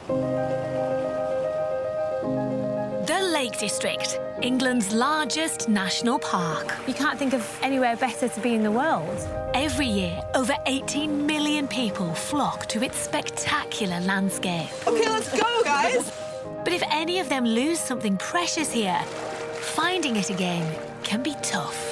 The Lake District, England's largest national park. You can't think of anywhere better to be in the world. Every year, over 18 million people flock to its spectacular landscape. OK, let's go, guys. But if any of them lose something precious here, finding it again can be tough.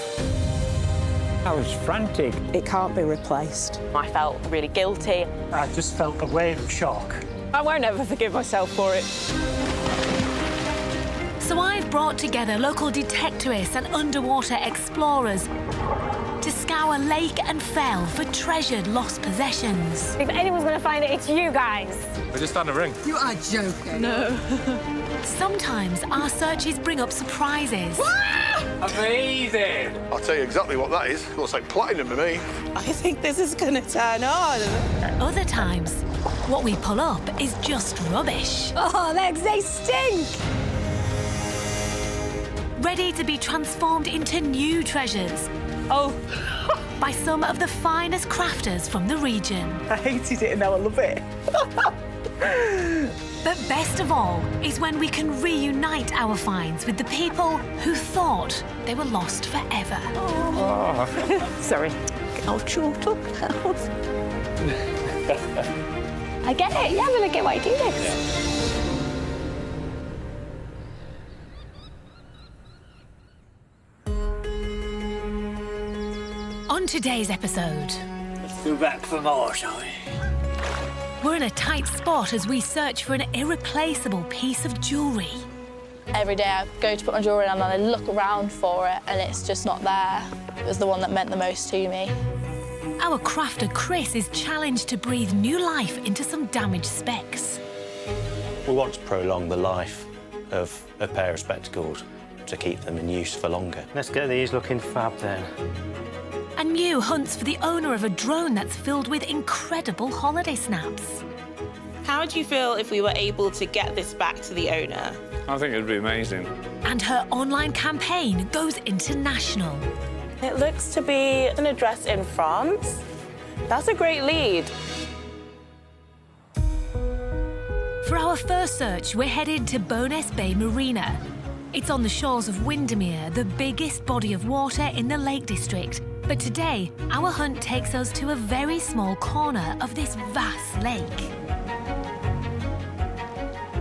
I was frantic. It can't be replaced. I felt really guilty. I just felt a wave of shock. I won't ever forgive myself for it. So I've brought together local detectorists and underwater explorers to scour lake and fell for treasured lost possessions. If anyone's going to find it, it's you guys. We just found a ring. You are joking. No. Sometimes our searches bring up surprises. Amazing! I'll tell you exactly what that is. It looks like platinum to me. I think this is going to turn on. Other times, what we pull up is just rubbish. Oh, legs, they stink! Ready to be transformed into new treasures Oh. by some of the finest crafters from the region. I hated it and now I love it. But best of all is when we can reunite our finds with the people who thought they were lost forever. Sorry. I'll short up. I get it. Yeah, but I get why you do this. On today's episode, Let's go back for more, shall we? we're in a tight spot as we search for an irreplaceable piece of jewellery. Every day I go to put my jewellery on and I look around for it and it's just not there. It was the one that meant the most to me. Our crafter Chris is challenged to breathe new life into some damaged specs. We want to prolong the life of a pair of spectacles to keep them in use for longer. Let's get these looking fab then. And Mew hunts for the owner of a drone that's filled with incredible holiday snaps. How would you feel if we were able to get this back to the owner? I think it'd be amazing. And her online campaign goes international. It looks to be an address in France. That's a great lead. For our first search, we're headed to Bowness Bay Marina. It's on the shores of Windermere, the biggest body of water in the Lake District. But today, our hunt takes us to a very small corner of this vast lake.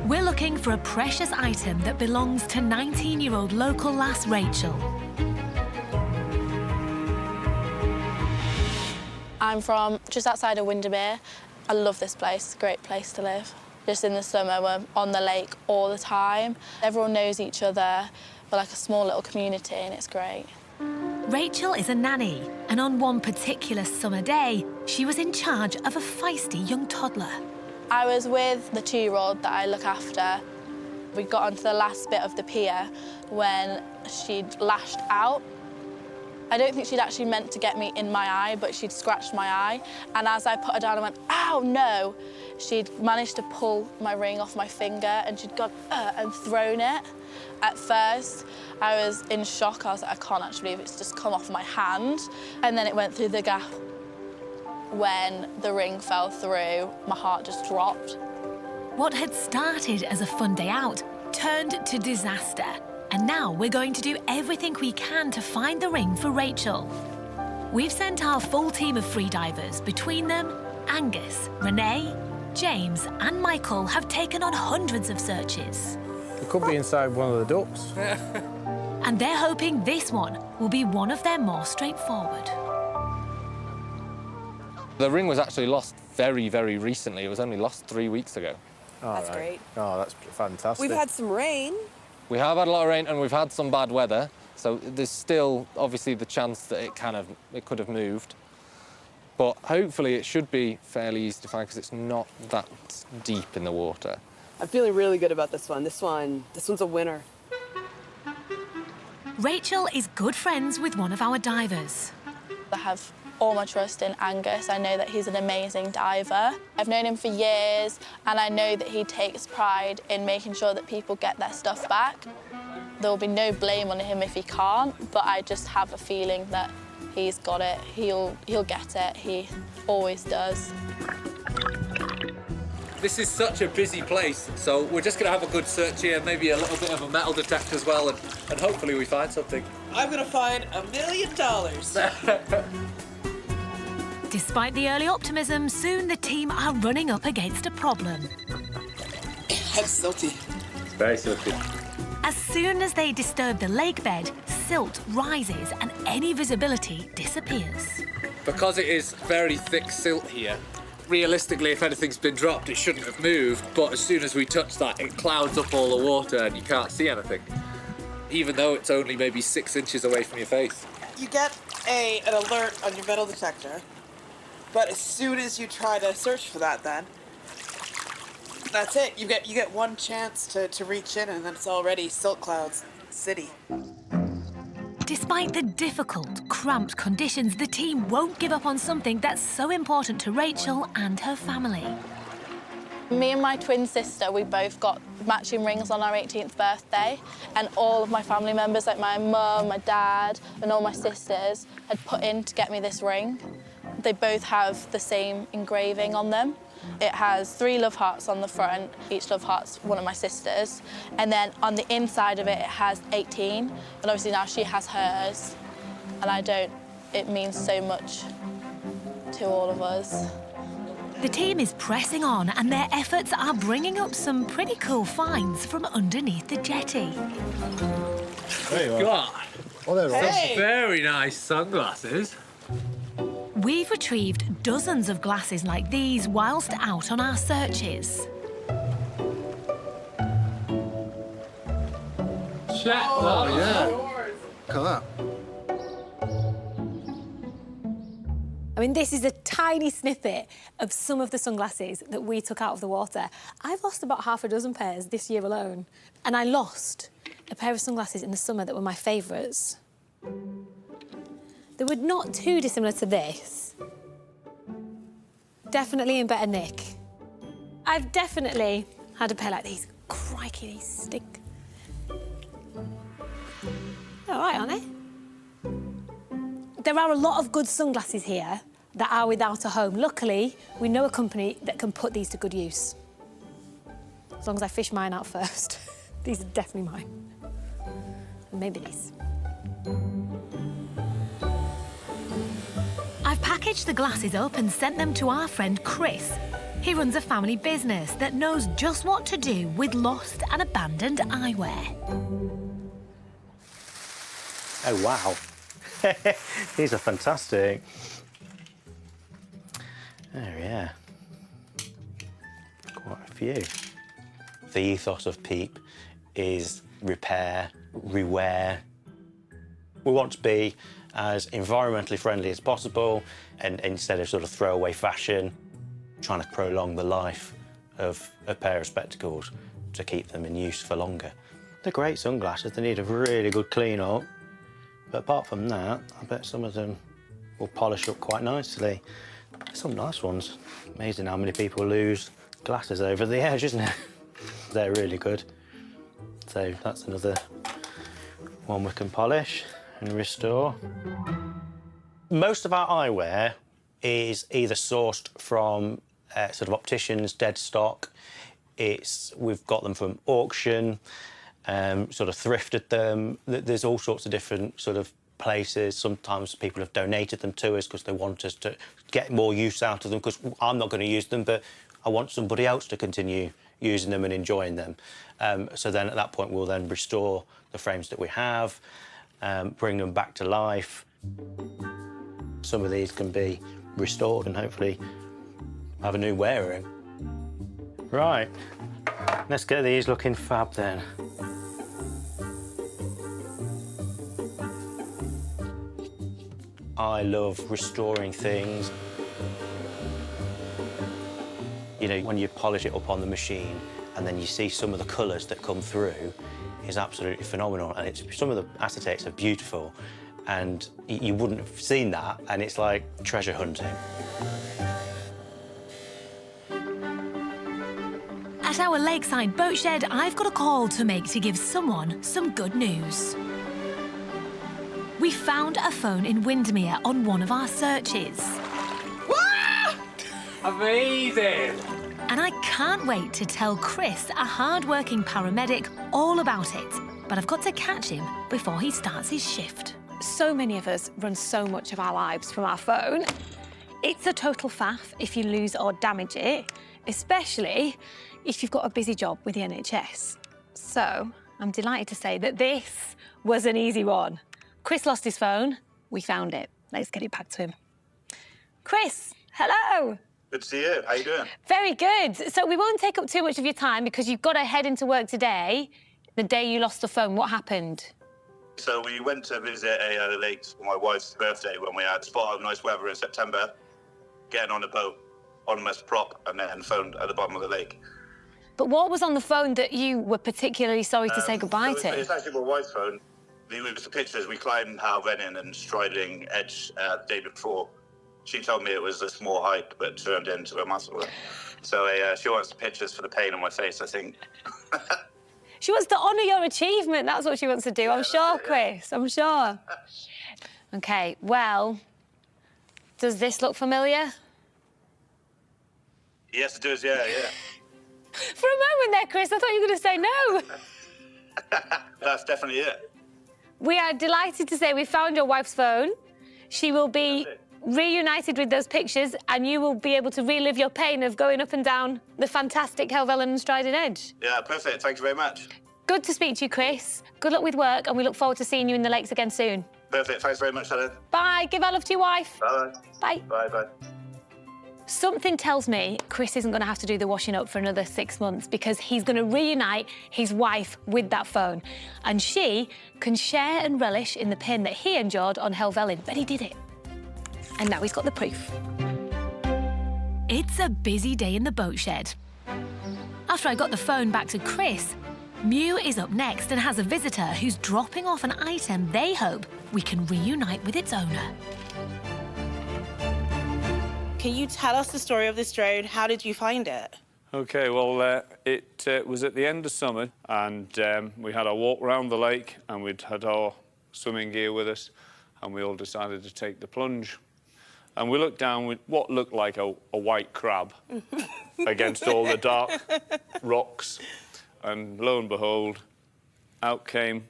We're looking for a precious item that belongs to 19-year-old local lass Rachel. I'm from just outside of Windermere. I love this place, it's a great place to live. Just in the summer, we're on the lake all the time. Everyone knows each other. We're like a small little community and it's great. Rachel is a nanny, and on one particular summer day, she was in charge of a feisty young toddler. I was with the 2-year-old that I look after. We got onto the last bit of the pier when she'd lashed out. I don't think she'd actually meant to get me in my eye, but she'd scratched my eye. And as I put her down, I went, ow, no. She'd managed to pull my ring off my finger and she'd gone, and thrown it. At first, I was in shock. I was like, I can't actually believe it's just come off my hand. And then it went through the gap. When the ring fell through, my heart just dropped. What had started as a fun day out turned to disaster. And now we're going to do everything we can to find the ring for Rachel. We've sent our full team of freedivers. Between them, Angus, Renee, James and Michael have taken on hundreds of searches. It could be inside one of the ducks. And they're hoping this one will be one of their more straightforward. The ring was actually lost very, very recently. It was only lost 3 weeks ago. That's great. Oh, that's fantastic. We've had some rain. We have had a lot of rain and we've had some bad weather, so there's still obviously the chance that it could have moved. But hopefully it should be fairly easy to find because it's not that deep in the water. I'm feeling really good about this one. This one's a winner. Rachel is good friends with one of our divers. I have all my trust in Angus. I know that he's an amazing diver. I've known him for years and I know that he takes pride in making sure that people get their stuff back. There will be no blame on him if he can't, but I just have a feeling that he's got it. He'll get it. He always does. This is such a busy place, so we're just going to have a good search here, maybe a little bit of a metal detector as well, and hopefully we find something. I'm gonna find $1 million. Despite the early optimism, soon the team are running up against a problem. That's silty. It's very silky. As soon as they disturb the lake bed, silt rises and any visibility disappears. Because it is very thick silt here, realistically, if anything's been dropped, it shouldn't have moved, but as soon as we touch that, it clouds up all the water and you can't see anything, even though it's only maybe 6 inches away from your face. You get an alert on your metal detector, but as soon as you try to search for that, then that's it. You get one chance to reach in, and then it's already silt clouds city. Despite the difficult, cramped conditions, the team won't give up on something that's so important to Rachel and her family. Me and my twin sister, we both got matching rings on our 18th birthday, and all of my family members, like my mum, my dad, and all my sisters, had put in to get me this ring. They both have the same engraving on them. It has 3 love hearts on the front, each love heart's one of my sisters, and then on the inside of it, it has 18, and obviously now she has hers, and it means so much to all of us. The team is pressing on and their efforts are bringing up some pretty cool finds from underneath the jetty. There you are. God, Oh, they're right. Hey! very nice sunglasses. We've retrieved dozens of glasses like these whilst out on our searches. Check that, yeah. Look at that. I mean, this is a tiny snippet of some of the sunglasses that we took out of the water. I've lost about half a dozen pairs this year alone. And I lost a pair of sunglasses in the summer that were my favourites. They were not too dissimilar to this. Definitely in better nick. I've definitely had a pair like these. Crikey, these stink. They're all right, aren't they? There are a lot of good sunglasses here that are without a home. Luckily, we know a company that can put these to good use. As long as I fish mine out first. These are definitely mine. And maybe these. I've packaged the glasses up and sent them to our friend Chris. He runs a family business that knows just what to do with lost and abandoned eyewear. Oh, wow. These are fantastic. Oh, yeah. Quite a few. The ethos of Peep is repair, rewear. We want to be as environmentally friendly as possible, and instead of sort of throwaway fashion, trying to prolong the life of a pair of spectacles to keep them in use for longer. They're great sunglasses. They need a really good clean up. But apart from that, I bet some of them will polish up quite nicely. Some nice ones. Amazing how many people lose glasses over the edge, isn't it? They're really good. So that's another one we can polish and restore. Most of our eyewear is either sourced from sort of opticians, dead stock. We've got them from auction. Sort of thrifted them. There's all sorts of different sort of places. Sometimes people have donated them to us because they want us to get more use out of them, because I'm not going to use them, but I want somebody else to continue using them and enjoying them. So then at that point, we'll then restore the frames that we have, bring them back to life. Some of these can be restored and hopefully have a new wearer in. Right, let's get these looking fab then. I love restoring things. You know, when you polish it up on the machine and then you see some of the colours that come through is absolutely phenomenal. And some of the acetates are beautiful, and you wouldn't have seen that, and it's like treasure hunting. At our lakeside boat shed, I've got a call to make to give someone some good news. We found a phone in Windermere on one of our searches. Amazing! And I can't wait to tell Chris, a hard-working paramedic, all about it. But I've got to catch him before he starts his shift. So many of us run so much of our lives from our phone. It's a total faff if you lose or damage it, especially if you've got a busy job with the NHS. So I'm delighted to say that this was an easy one. Chris lost his phone. We found it. Let's get it back to him. Chris, hello. Good to see you. How you doing? Very good. So we won't take up too much of your time because you've got to head into work today. The day you lost the phone, what happened? So we went to visit a lake for my wife's birthday when we had spot of nice weather in September, getting on a boat, on a prop, and then phoned at the bottom of the lake. But what was on the phone that you were particularly sorry to say goodbye to? It's actually my wife's phone. It was the pictures we climbed Heirlooms and Striding Edge the day before. She told me it was a small hike, but turned into a massive one. So she wants the pictures for the pain on my face, I think. She wants to honour your achievement. That's what she wants to do, yeah, I'm sure, Chris. I'm sure. OK, well, does this look familiar? Yes, it does, yeah. For a moment there, Chris, I thought you were going to say no. That's definitely it. We are delighted to say we found your wife's phone. She will be reunited with those pictures and you will be able to relive your pain of going up and down the fantastic Heirlooms and Striding Edge. Yeah, perfect. Thank you very much. Good to speak to you, Chris. Good luck with work and we look forward to seeing you in the lakes again soon. Perfect. Thanks very much, Helen. Bye. Give our love to your wife. Bye. Bye. Bye. Something tells me Chris isn't going to have to do the washing up for another 6 months because he's going to reunite his wife with that phone. And she can share and relish in the pain that he endured on Helvellyn, but he did it. And now he's got the proof. It's a busy day in the boat shed. After I got the phone back to Chris, Mew is up next and has a visitor who's dropping off an item they hope we can reunite with its owner. Can you tell us the story of this drone? How did you find it? OK, well, it was at the end of summer and we had a walk around the lake and we'd had our swimming gear with us and we all decided to take the plunge. And we looked down with what looked like a white crab against all the dark rocks. And lo and behold, out came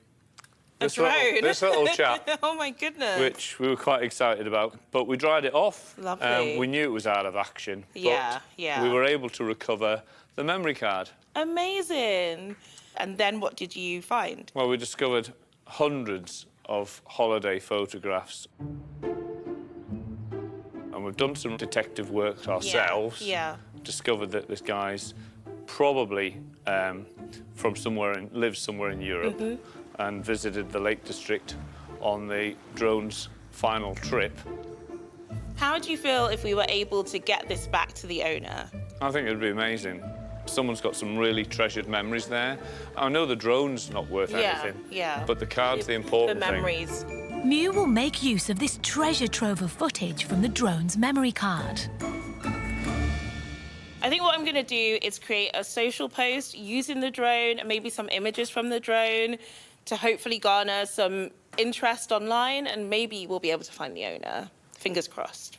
this little chap. Oh, my goodness. Which we were quite excited about. But we dried it off. Lovely. We knew it was out of action. Yeah, but we were able to recover the memory card. Amazing. And then what did you find? Well, we discovered hundreds of holiday photographs. And we've done some detective work ourselves. Yeah. Discovered that this guy's probably from lives somewhere in Europe and visited the Lake District on the drone's final trip. How would you feel if we were able to get this back to the owner? I think it'd be amazing. Someone's got some really treasured memories there. I know the drone's not worth anything, but the card's the important thing. The memories. Mew will make use of this treasure trove of footage from the drone's memory card. I think what I'm going to do is create a social post using the drone and maybe some images from the drone to hopefully garner some interest online and maybe we'll be able to find the owner. Fingers crossed.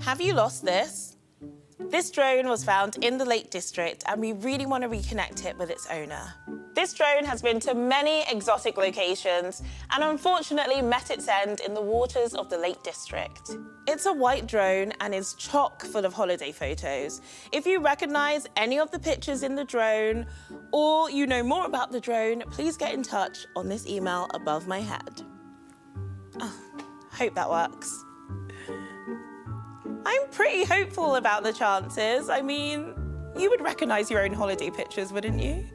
Have you lost this? This drone was found in the Lake District and we really want to reconnect it with its owner. This drone has been to many exotic locations and unfortunately met its end in the waters of the Lake District. It's a white drone and is chock full of holiday photos. If you recognise any of the pictures in the drone or you know more about the drone, please get in touch on this email above my head. Oh, hope that works. I'm pretty hopeful about the chances. I mean, you would recognise your own holiday pictures, wouldn't you?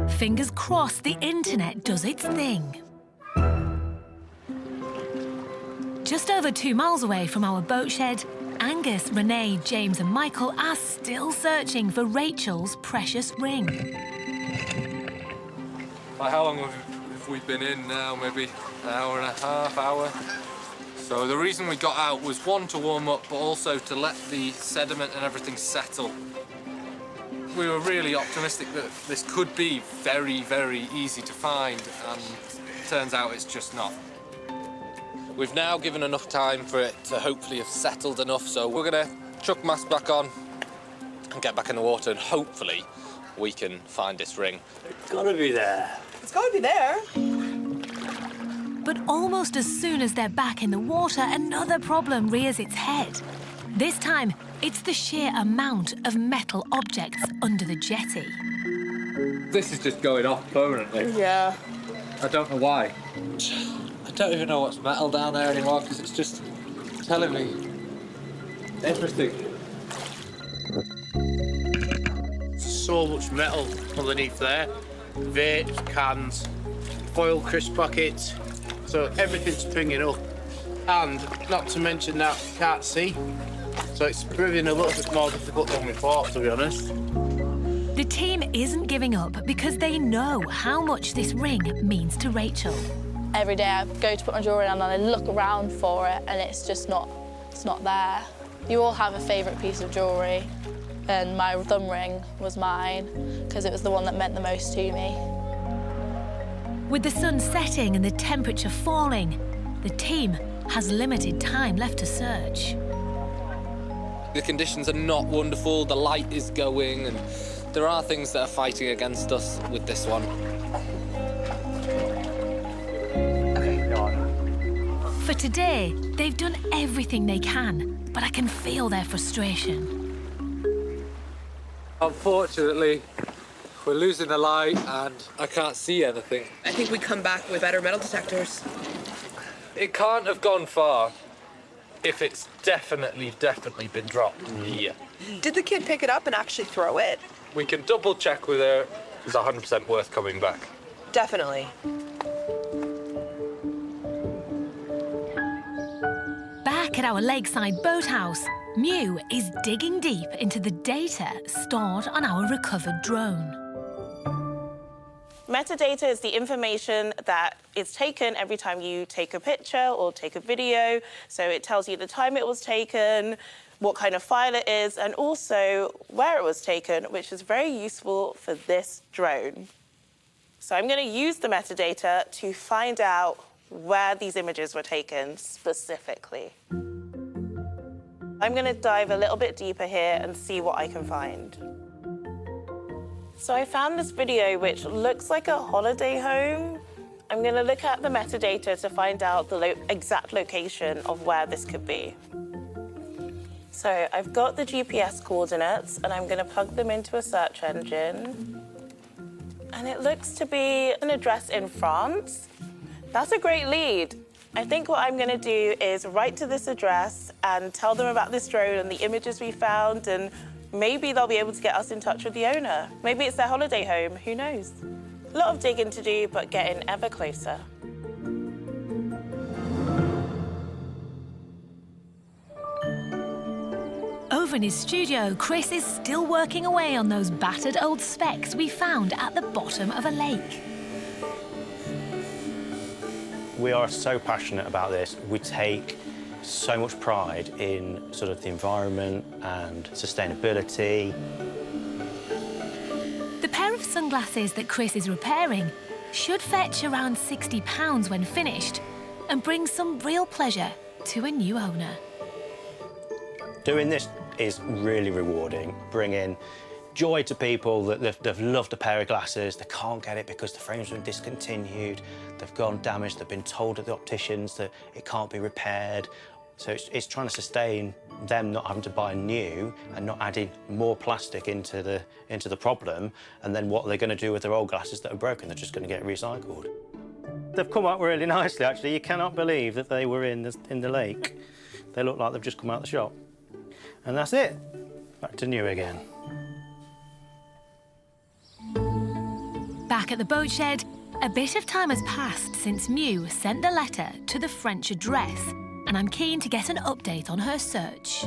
Fingers crossed the internet does its thing. Just over 2 miles away from our boat shed, Angus, Renee, James and Michael are still searching for Rachel's precious ring. Like, how long have we been in now? Maybe an hour and a half, hour? So the reason we got out was, one, to warm up, but also to let the sediment and everything settle. We were really optimistic that this could be very, very easy to find, and it turns out it's just not. We've now given enough time for it to hopefully have settled enough, so we're gonna chuck mast back on and get back in the water, and hopefully we can find this ring. It's gotta be there. It's got to be there. But almost as soon as they're back in the water, another problem rears its head. This time, it's the sheer amount of metal objects under the jetty. This is just going off permanently. Yeah. I don't know why. I don't even know what's metal down there anymore, because it's just telling me everything. So much metal underneath there. Vapes, cans, foil crisp packets. So everything's springing up. And not to mention that you can't see. So it's proving a little bit more difficult than we thought, to be honest. The team isn't giving up because they know how much this ring means to Rachel. Every day I go to put my jewellery on and I look around for it and it's just not there. You all have a favourite piece of jewellery, and my thumb ring was mine because it was the one that meant the most to me. With the sun setting and the temperature falling, the team has limited time left to search. The conditions are not wonderful, the light is going, and there are things that are fighting against us with this one. For today, they've done everything they can, but I can feel their frustration. Unfortunately, we're losing the light and I can't see anything. I think we come back with better metal detectors. It can't have gone far if it's definitely been dropped here. Did the kid pick it up and actually throw it? We can double check with her. It's 100% worth coming back. Definitely. Back at our lakeside boathouse, Mew is digging deep into the data stored on our recovered drone. Metadata is the information that is taken every time you take a picture or take a video. So it tells you the time it was taken, what kind of file it is, and also where it was taken, which is very useful for this drone. So I'm going to use the metadata to find out where these images were taken specifically. I'm going to dive a little bit deeper here and see what I can find. So I found this video which looks like a holiday home. I'm going to look at the metadata to find out the exact location of where this could be. So I've got the GPS coordinates and I'm going to plug them into a search engine. And it looks to be an address in France. That's a great lead. I think what I'm going to do is write to this address and tell them about this drone and the images we found, and maybe they'll be able to get us in touch with the owner. Maybe it's their holiday home, who knows? A lot of digging to do, but getting ever closer. Over in his studio, Chris is still working away on those battered old specks we found at the bottom of a lake. We are so passionate about this. We take so much pride in sort of the environment and sustainability. The pair of sunglasses that Chris is repairing should fetch around £60 when finished and bring some real pleasure to a new owner. Doing this is really rewarding, bringing joy to people that they've loved a pair of glasses, they can't get it because the frame's been discontinued, they've gone damaged, they've been told at the opticians that it can't be repaired. So it's trying to sustain them not having to buy new and not adding more plastic into the problem, and then what are they going to do with their old glasses that are broken? They're just going to get recycled. They've come out really nicely, actually. You cannot believe that they were in the lake. They look like they've just come out of the shop. And that's it. Back to new again. Back at the boat shed, a bit of time has passed since Mew sent the letter to the French address, and I'm keen to get an update on her search.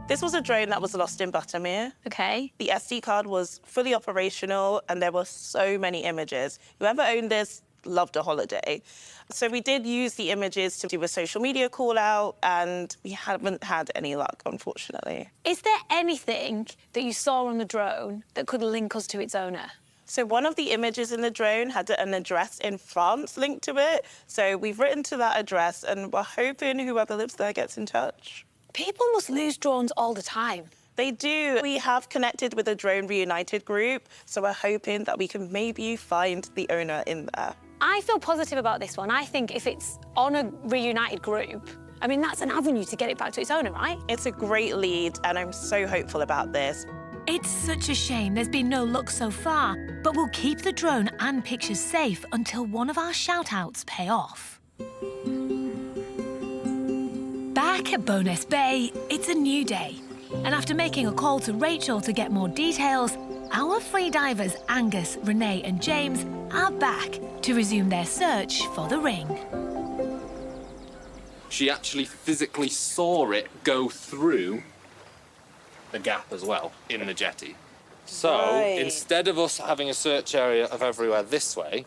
This was a drone that was lost in Buttermere. OK. The SD card was fully operational and there were so many images. Whoever owned this loved a holiday. So we did use the images to do a social media call out, and we haven't had any luck, unfortunately. Is there anything that you saw on the drone that could link us to its owner? So one of the images in the drone had an address in France linked to it. So we've written to that address and we're hoping whoever lives there gets in touch. People must lose drones all the time. They do. We have connected with a Drone Reunited group, so we're hoping that we can maybe find the owner in there. I feel positive about this one. I think if it's on a reunited group, I mean, that's an avenue to get it back to its owner, right? It's a great lead, and I'm so hopeful about this. It's such a shame there's been no luck so far, but we'll keep the drone and pictures safe until one of our shout-outs pay off. Back at Bowness Bay, it's a new day. And after making a call to Rachel to get more details, our free divers Angus, Renee and James are back to resume their search for the ring. She actually physically saw it go through the gap as well in the jetty. So instead of us having a search area of everywhere this way,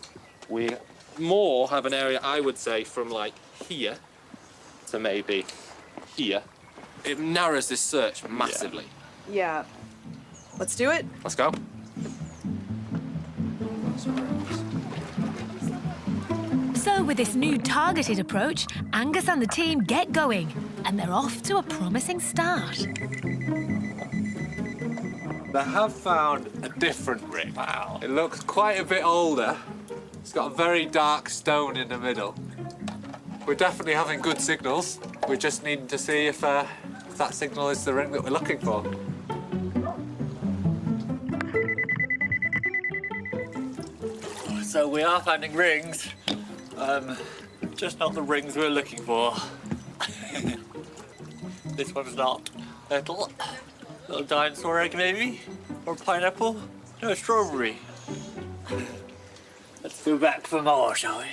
we more have an area, I would say, from like here to maybe here. It narrows this search massively. Yeah. Let's do it. Let's go. So with this new targeted approach, Angus and the team get going, and they're off to a promising start. They have found a different ring. Wow. It looks quite a bit older. It's got a very dark stone in the middle. We're definitely having good signals. We just need to see if that signal is the ring that we're looking for. So we are finding rings, just not the rings we're looking for. This one's not. Little dinosaur egg maybe? Or pineapple? No, strawberry. Let's go back for more, shall we?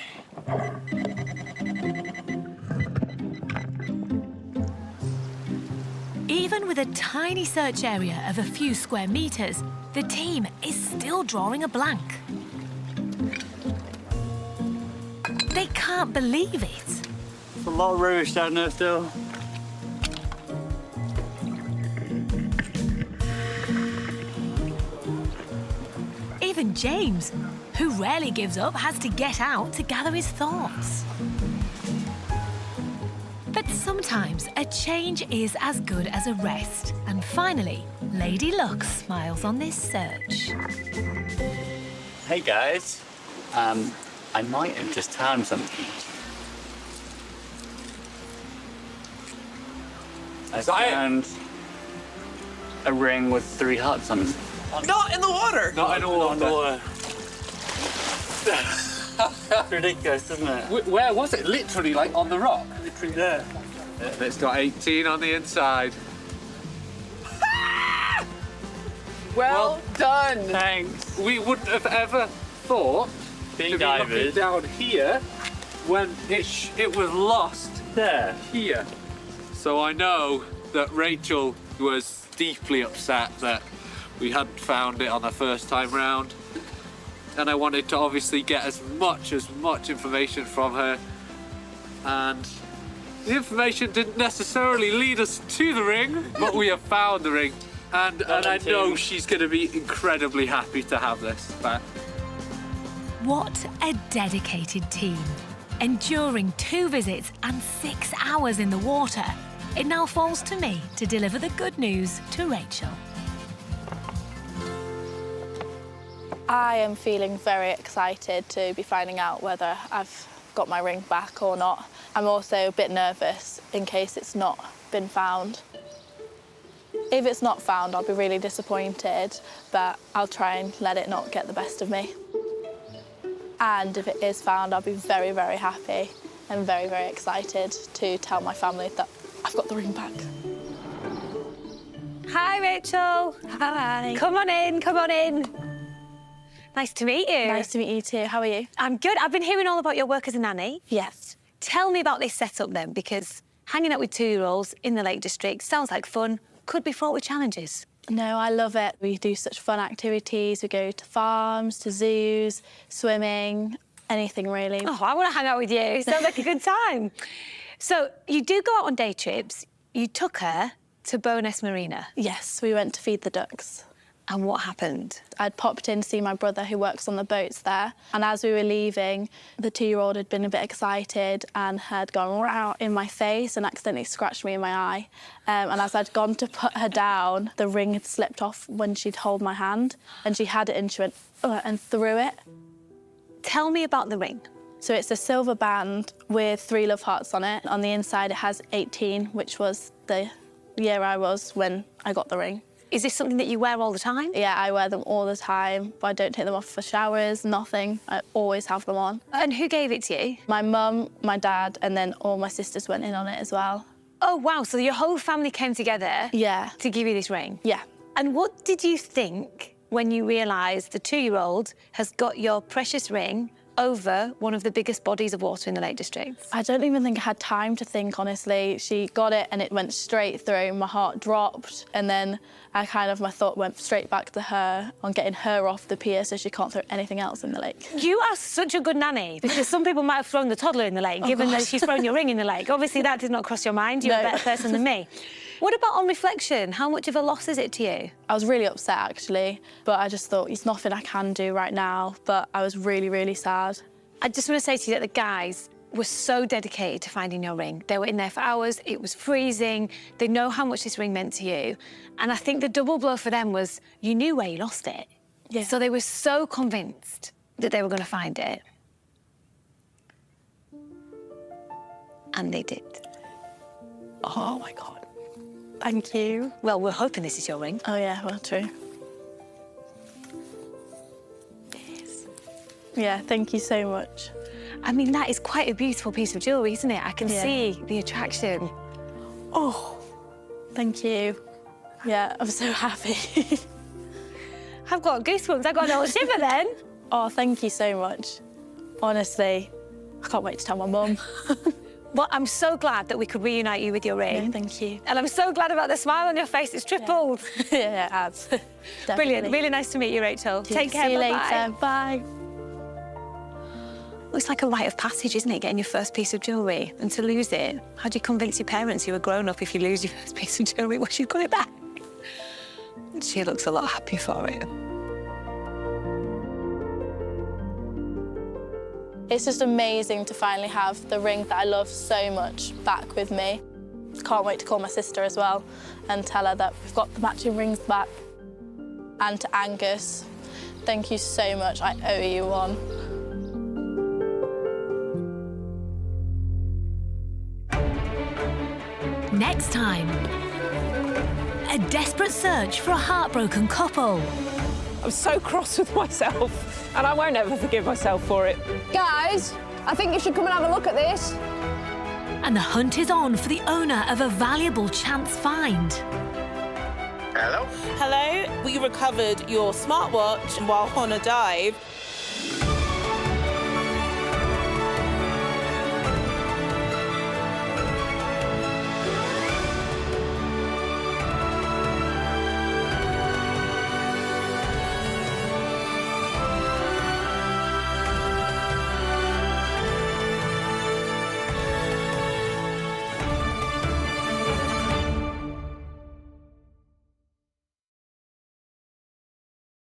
Even with a tiny search area of a few square meters, the team is still drawing a blank. They can't believe it. There's a lot of rubbish down there still. Even James, who rarely gives up, has to get out to gather his thoughts. But sometimes a change is as good as a rest. And finally, Lady Luck smiles on this search. Hey guys, I might have just found something. I found a ring with 3 hearts on it. Not in the water! Not in the water. Ridiculous, isn't it? Where was it? Literally, like, on the rock? Literally there. It's got 18 on the inside. Well done. Thanks. We wouldn't have ever thought Being to be looking divers. down here when it was lost There. here. So I know that Rachel was deeply upset that we hadn't found it on the first time round. And I wanted to obviously get as much information from her. And the information didn't necessarily lead us to the ring, but we have found the ring. And I know she's going to be incredibly happy to have this back. What a dedicated team. Enduring 2 visits and 6 hours in the water, it now falls to me to deliver the good news to Rachel. I am feeling very excited to be finding out whether I've got my ring back or not. I'm also a bit nervous in case it's not been found. If it's not found, I'll be really disappointed, but I'll try and let it not get the best of me. And if it is found, I'll be very, very happy and very, very excited to tell my family that I've got the ring back. Hi, Rachel. Hi. Come on in, come on in. Nice to meet you. Nice to meet you too. How are you? I'm good. I've been hearing all about your work as a nanny. Yes. Tell me about this setup then, because hanging out with 2-year-olds in the Lake District sounds like fun, could be fraught with challenges. No, I love it. We do such fun activities. We go to farms, to zoos, swimming, anything really. Oh, I want to hang out with you. Sounds like a good time. So you do go out on day trips. You took her to Bowness Marina. Yes, we went to feed the ducks. And what happened? I'd popped in to see my brother who works on the boats there. And as we were leaving, the 2-year-old had been a bit excited and had gone right in my face and accidentally scratched me in my eye. And as I'd gone to put her down, the ring had slipped off when she'd hold my hand. And she had it and she went, "Ugh," and threw it. Tell me about the ring. So it's a silver band with 3 love hearts on it. On the inside, it has 18, which was the year I was when I got the ring. Is this something that you wear all the time? Yeah, I wear them all the time, but I don't take them off for showers, nothing. I always have them on. And who gave it to you? My mum, my dad, and then all my sisters went in on it as well. Oh, wow, so your whole family came together to give you this ring? Yeah. And what did you think when you realised the 2-year-old has got your precious ring over one of the biggest bodies of water in the Lake District? I don't even think I had time to think, honestly. She got it and it went straight through. My heart dropped, and then my thought went straight back to her on getting her off the pier so she can't throw anything else in the lake. You are such a good nanny, because some people might have thrown the toddler in the lake, given that she's thrown your ring in the lake. Obviously, that did not cross your mind. You're a better person than me. What about on reflection? How much of a loss is it to you? I was really upset, actually, but I just thought, there's nothing I can do right now, but I was really, really sad. I just want to say to you that the guys were so dedicated to finding your ring. They were in there for hours, it was freezing, they know how much this ring meant to you, and I think the double blow for them was you knew where you lost it. Yeah. So they were so convinced that they were going to find it. And they did. Oh, my God. Thank you. Well, we're hoping this is your ring. Oh, yeah, well, true. It is. Yeah, thank you so much. I mean, that is quite a beautiful piece of jewellery, isn't it? I can see the attraction. Oh, thank you. Yeah, I'm so happy. I've got goosebumps. I've got a little shiver then. Oh, thank you so much. Honestly, I can't wait to tell my mum. Well, I'm so glad that we could reunite you with your ring. Yeah, thank you. And I'm so glad about the smile on your face. It's tripled. Yeah, it has. Brilliant. Really nice to meet you, Rachel. Take care. See you Bye-bye. later. Bye. Well, it's like a rite of passage, isn't it, getting your first piece of jewellery? And to lose it, how do you convince your parents you're a grown-up if you lose your first piece of jewellery? Well, she's got it back. She looks a lot happier for it. It's just amazing to finally have the ring that I love so much back with me. Can't wait to call my sister as well and tell her that we've got the matching rings back. And to Angus, thank you so much. I owe you one. Next time, a desperate search for a heartbroken couple. I'm so cross with myself, and I won't ever forgive myself for it. Guys, I think you should come and have a look at this. And the hunt is on for the owner of a valuable chance find. Hello? We recovered your smartwatch while on a dive.